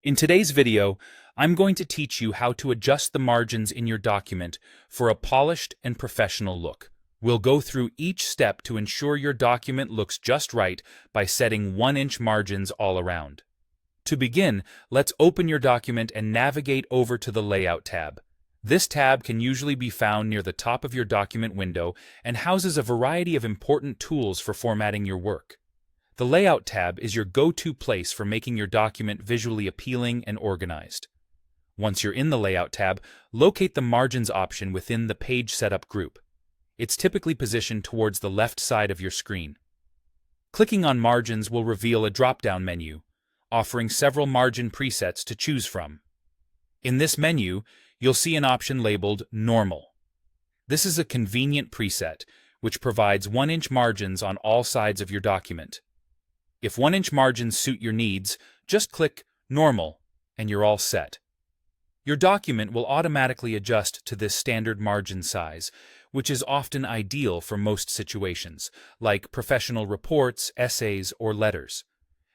In today's video, I'm going to teach you how to adjust the margins in your document for a polished and professional look. We'll go through each step to ensure your document looks just right by setting 1-inch margins all around. To begin, let's open your document and navigate over to the Layout tab. This tab can usually be found near the top of your document window and houses a variety of important tools for formatting your work. The Layout tab is your go-to place for making your document visually appealing and organized. Once you're in the Layout tab, locate the Margins option within the Page Setup group. It's typically positioned towards the left side of your screen. Clicking on Margins will reveal a drop-down menu, offering several margin presets to choose from. In this menu, you'll see an option labeled Normal. This is a convenient preset, which provides 1-inch margins on all sides of your document. If 1-inch margins suit your needs, just click Normal and you're all set. Your document will automatically adjust to this standard margin size, which is often ideal for most situations, like professional reports, essays, or letters.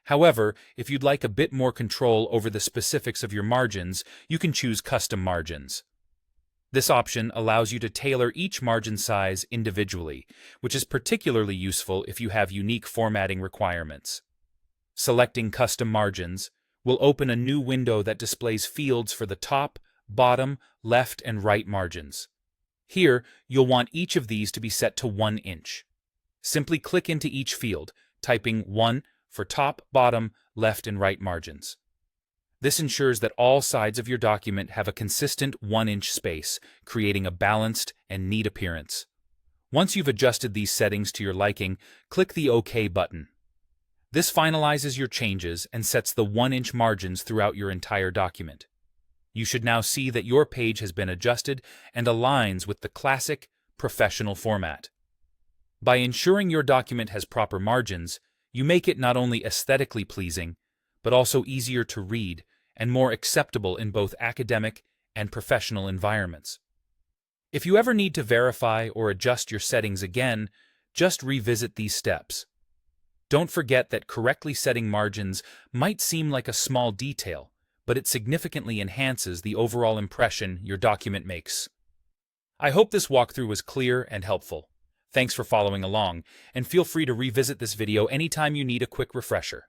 However, if you'd like a bit more control over the specifics of your margins, you can choose Custom Margins. This option allows you to tailor each margin size individually, which is particularly useful if you have unique formatting requirements. Selecting Custom Margins will open a new window that displays fields for the top, bottom, left, and right margins. Here, you'll want each of these to be set to 1 inch. Simply click into each field, typing 1 for top, bottom, left, and right margins. This ensures that all sides of your document have a consistent 1-inch space, creating a balanced and neat appearance. Once you've adjusted these settings to your liking, click the OK button. This finalizes your changes and sets the 1-inch margins throughout your entire document. You should now see that your page has been adjusted and aligns with the classic, professional format. By ensuring your document has proper margins, you make it not only aesthetically pleasing, but also easier to read and more acceptable in both academic and professional environments. If you ever need to verify or adjust your settings again, just revisit these steps. Don't forget that correctly setting margins might seem like a small detail, but it significantly enhances the overall impression your document makes. I hope this walkthrough was clear and helpful. Thanks for following along, and feel free to revisit this video anytime you need a quick refresher.